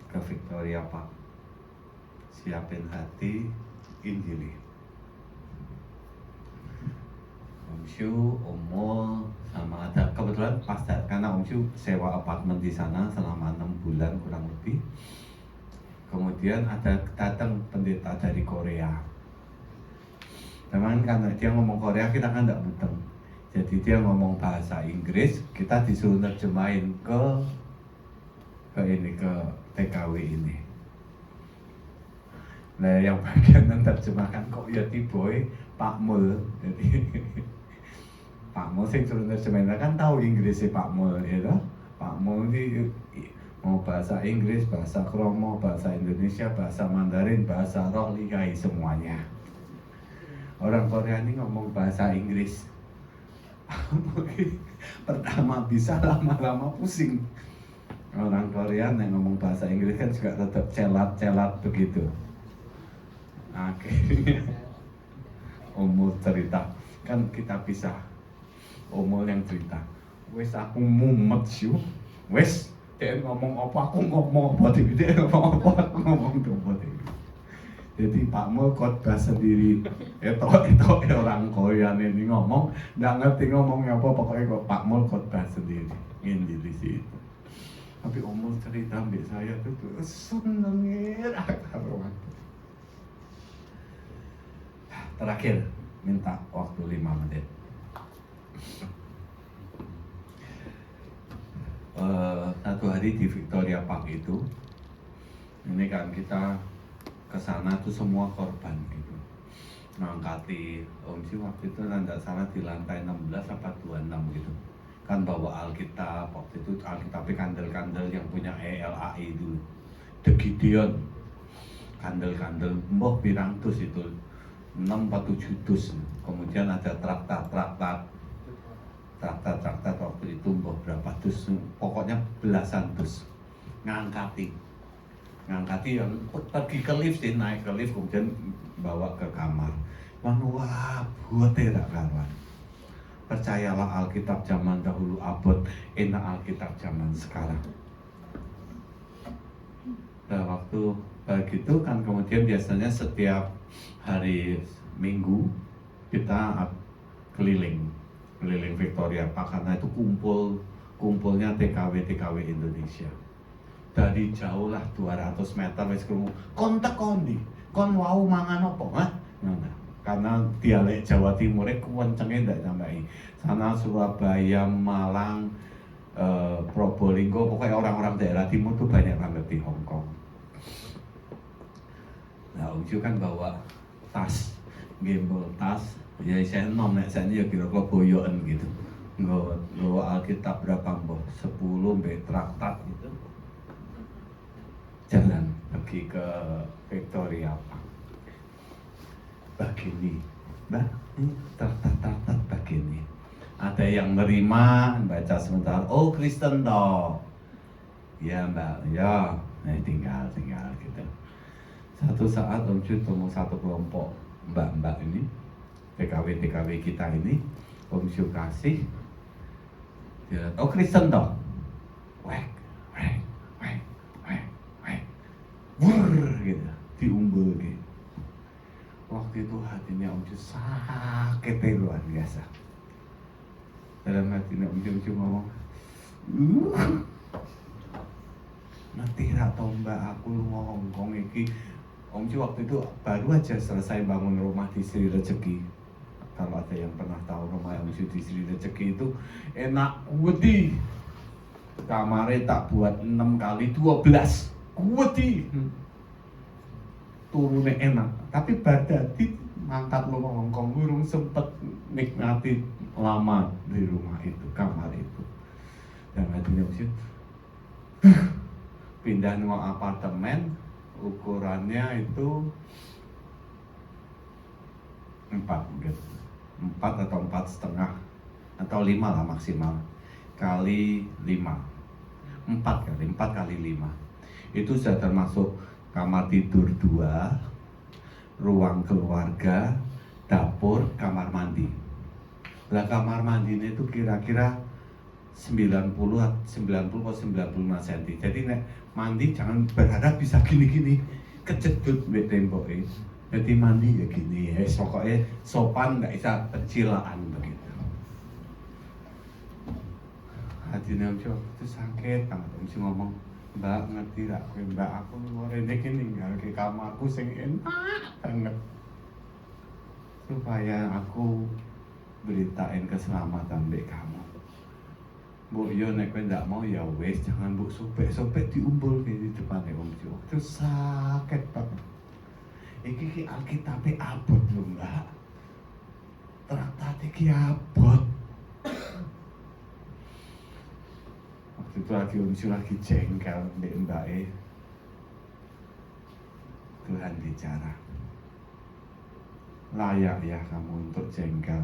Speaker 1: ke Victoria Park. Siapin hati, injili. Om Yu, Om Mul, sama ada kebetulan pas karena Om Yu sewa apartemen di sana selama 6 bulan kurang lebih. Kemudian ada datang pendeta dari Korea. Teman karena dia ngomong Korea kita kan tidak mudeng. Jadi dia ngomong bahasa Inggris, kita disuruh nerjemahin ke TKW ini. Nah yang bagian nerjemahkan kok ya tiboy Pak Mul. Jadi Pak Mul sing suruh nerjemahin kan tahu Inggrisnya Pak Mul ya toh. Pak Mul ini mau bahasa Inggris, bahasa Kromo, bahasa Indonesia, bahasa Mandarin, bahasa Roh Likai semuanya. Orang Korea ini ngomong bahasa Inggris. Pertama bisa, lama-lama pusing. Orang Korea yang ngomong bahasa Inggris kan juga tetap celat-celat begitu. Akhirnya Omul cerita, kan kita bisa. Omul yang cerita, wes aku mumet sih, wes dia ngomong apa aku ngomong apa, dia ngomong apa aku ngomong apa. Jadi Pak Mul khotbah sendiri, itu orang Korea ini ngomong, nggak ngerti ngomongnya apa, pokoknya kok Pak Mul khotbah sendiri, injil di situ. Tapi Omul cerita ambil saya tuh senengir karuan. Terakhir minta waktu 5 menit. Satu hari di Victoria Park itu, ini kan kita ke sana tuh semua korban gitu. Ngangkati Om Ju waktu itu tidak salah di lantai 16 apa 26 gitu. Kan bawa Alkitab, waktu itu Alkitabnya kandel-kandel yang punya ELAI dulu. The Gideon. Kandel-kandel mbah pirang dus itu 6 atau 7 dus. Kemudian ada traktat waktu itu mbah berapa dus, pokoknya belasan dus. Ngangkati yang pergi ke lift sih, naik ke lift kemudian bawa ke kamar. Wah, buat tidak karuan. Percayalah Alkitab zaman dahulu abot, enak Alkitab zaman sekarang. Nah, waktu begitu kan kemudian biasanya setiap hari Minggu kita keliling Victoria Park karena itu kumpulnya TKW Indonesia. Dari jauh lah 200 meter wis krungu kon tekon ndi kon wau mangan apa nah, karena dialek Jawa Timur kencenge ndak sampai sana Surabaya, Malang, Probolinggo, pokoknya orang-orang daerah timur tuh banyak banget di Hong Kong. Nah, Uju kan bawa tas, gembel tas, ya saya nek saya ya kira-kira boyoan gitu. Nggawa Alkitab berapa mbah? 10 mbek traktat gitu. Jalan pergi ke Victoria Park. Begini, Mbak, ini traktat begini. Ada yang nerima, baca sebentar. Oh, Kristen toh. Ya Mbak, ya. Nah, tinggal gitu. Satu saat Om Ju temu satu kelompok mbak-mbak ini, TKW kita ini, Om Ju kasih. Dia, oh Kristen toh. Wek. Wurr gitu, diumbul gitu. Waktu itu hatinya Om Ju sakit luar biasa. Dalam hatinya Om Ju ngomong, nanti atau mbak aku lu ngomong iki. Om Ju waktu itu baru aja selesai bangun rumah di Sri Rezeki. Kalau ada yang pernah tahu rumah Om Ju di Sri Rezeki itu enak wedi. Kamarnya tak buat 6 kali 12. Wedi. Turunnya enak, tapi badati mangkat lu Hongkong burung sempet nikmati lama di rumah itu, kamar itu. Dan hatinya Om Ju pindah nunggu apartemen, ukurannya itu 4 gitu. 4 atau 4,5 atau 5 lah maksimal kali 5. 4 kali 5 itu sudah termasuk kamar tidur 2, ruang keluarga, dapur, kamar mandi. Lah kamar mandinya itu kira-kira 90 atau 95 cm. Jadi nek mandi jangan berharap bisa gini-gini kejedut mbek temboke. Jadi mandi ya gini ya, pokoknya sopan, nggak bisa kecilaan begitu. Hatinya Om Ju itu sakit banget. Om Ju ngomong, Mbak ngerti tak, Mbak aku rene iki ninggal ke kamarku sing enak banget supaya aku beritain keselamatan mbek kamu. Mbok yo nek kowe ndak mau ya wis, jangan mbok sobek diumbul di depan Om Ju. Itu sakit banget. Iki Alkitabe abot lho, Mbak. Traktat iki abot. Waktu itu lagi Om Ju lagi jengkel mbek mbake. Tuhan bicara. Layak ya kamu untuk jengkel.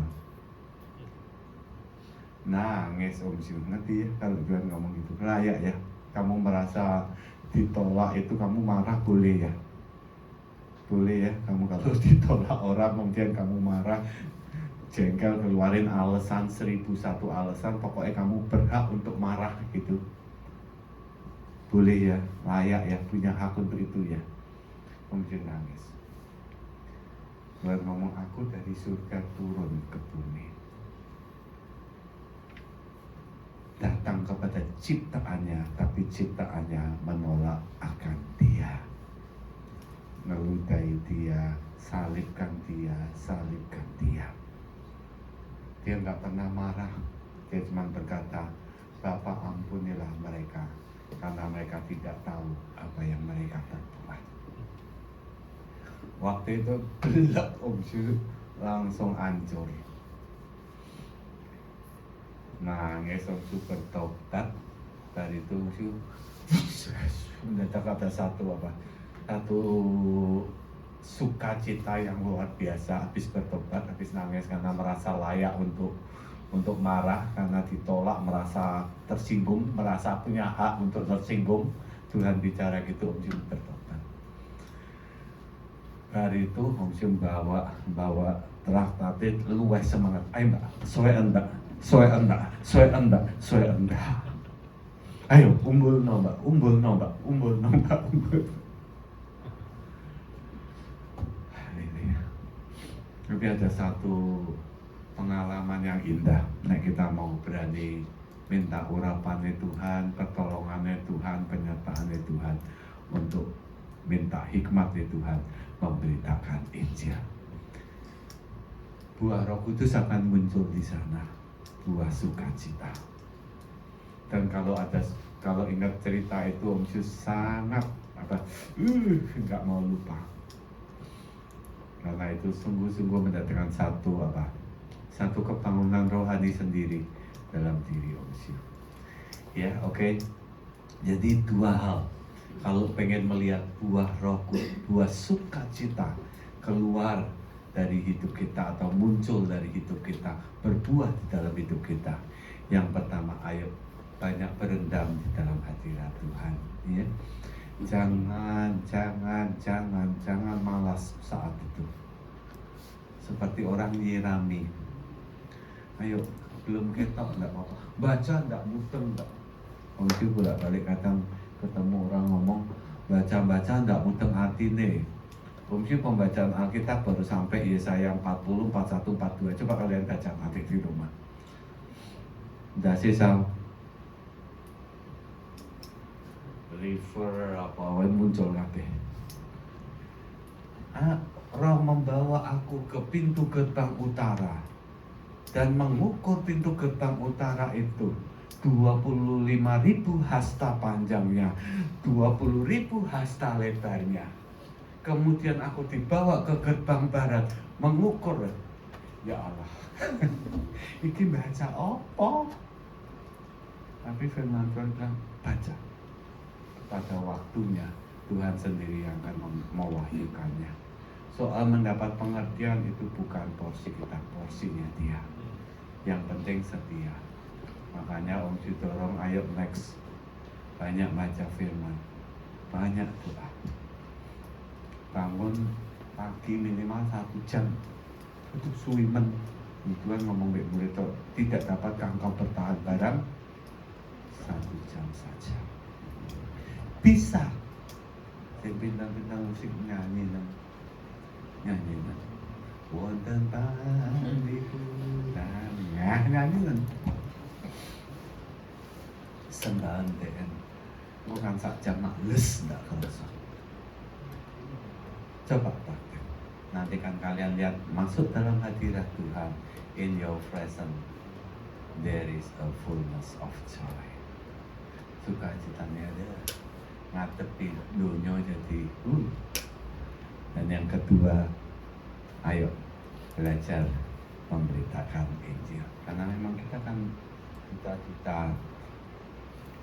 Speaker 1: Nangis Om Ju, ngerti ya kalau Tuhan ngomong gitu. Layak ya, kamu merasa ditolak itu kamu marah boleh ya. Boleh ya, kamu kalau ditolak orang kemudian kamu marah, jengkel, keluarin alasan 1001 alasan, pokoknya kamu berhak untuk marah gitu. Boleh ya, layak ya, punya hak untuk itu ya. Kemudian nangis. Tuhan ngomong, aku dari surga turun ke bumi, datang kepada ciptaannya, tapi ciptaannya menolak akan dia. Ngeludahi dia, salibkan dia. Dia nggak pernah marah. Dia cuma berkata, Bapa ampunilah mereka, karena mereka tidak tahu apa yang mereka perbuat. waktu itu gelap Om Syu, langsung hancur. Nangis Om Syu bertobat. Dari itu Om Syu mendadak ada satu sukacita yang luar biasa habis bertobat, habis nangis karena merasa layak untuk marah karena ditolak, merasa tersinggung, merasa punya hak untuk tersinggung. Tuhan bicara gitu, Om Syu bertobat. Hari itu Om Syu bawa traktatit luwes semangat. Ayo Mbak, soe endak. Ayo umbul no Mbak. Tapi ada satu pengalaman yang indah. Nah, kita mau berani minta urapannya Tuhan, pertolongannya Tuhan, penyertaannya Tuhan, untuk minta hikmatnya Tuhan memberitakan Injil. Buah Roh Kudus akan muncul di sana, buah sukacita. Dan kalau ingat cerita itu Om Syu sangat nggak mau lupa. Karena itu sungguh-sungguh mendatangkan satu kebangunan rohani sendiri dalam diri Om Syu. Ya, oke. Jadi dua hal. Kalau pengen melihat buah Roh Kudus, buah sukacita keluar dari hidup kita atau muncul dari hidup kita, berbuah di dalam hidup kita. Yang pertama, ayo banyak berendam di dalam hadirat Tuhan. Ya. Jangan malas saat itu. Seperti orang nyirami. Ayo, belum ketok enggak apa-apa. Baca enggak, muter enggak. Om Syu bolak-balik kadang ketemu orang ngomong baca enggak muter hati nih. Om Syu pembacaan Alkitab baru sampai Yesaya 40, 41, 42. Coba kalian baca nanti di rumah. Udah sisa river apa muncul kabeh. Roh membawa aku ke pintu gerbang utara dan mengukur pintu gerbang utara itu 25.000 hasta panjangnya, 20.000 hasta lebarnya. Kemudian aku dibawa ke gerbang barat, mengukur. Ya Allah, ini baca apa? Tapi firman Tuhan bilang, baca. Pada waktunya Tuhan sendiri yang akan mewahyukannya. Soal mendapat pengertian itu bukan porsi kita, porsinya Dia. Yang penting setia. Makanya Om Syu dorong, ayo next, banyak baca firman, banyak doa. Bangun pagi minimal 1 jam untuk swimen. Tuhan ngomong baik murid, tidak dapatkah engkau bertahan barang 1 jam saja? Bisa. Saya bintang-bintang musik nyanyi. Wonten pangdipuran. Nyanyi. Sembahan TN. Bukan sak jam males enggak kerasa. Coba praktek. Nanti kan kalian lihat masuk dalam hadirat Tuhan. In your presence there is a fullness of joy. Sukacitanya ada. Ngadepi dunia jadi Dan yang kedua, ayo belajar memberitakan Injil. Karena memang kita kan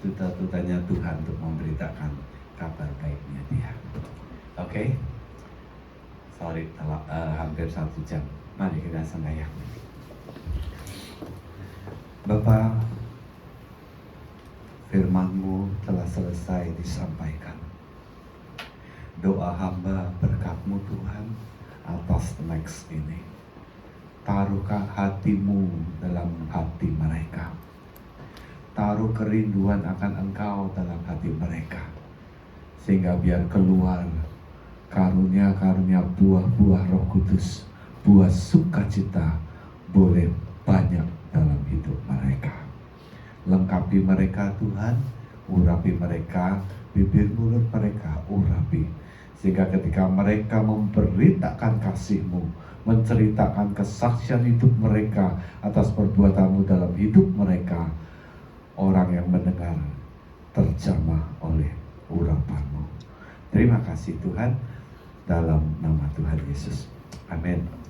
Speaker 1: cita-citanya Tuhan untuk memberitakan kabar baiknya Dia. Oke? Sorry, hampir 1 jam. Mari kita sembahyang. Bapa, firman-Mu telah selesai disampaikan. Doa hamba berkat-Mu Tuhan atas next ini. Taruhkah hati-Mu dalam hati mereka. Taruh kerinduan akan Engkau dalam hati mereka. Sehingga biar keluar karunia-karunia buah-buah Roh Kudus, buah sukacita boleh banyak dalam hidup mereka. Lengkapi mereka Tuhan, urapi mereka, bibir mulut mereka urapi. Sehingga ketika mereka memberitakan kasih-Mu, menceritakan kesaksian hidup mereka atas perbuatan-Mu dalam hidup mereka, orang yang mendengar terjamah oleh urapan-Mu. Terima kasih Tuhan. dalam nama Tuhan Yesus. Amin.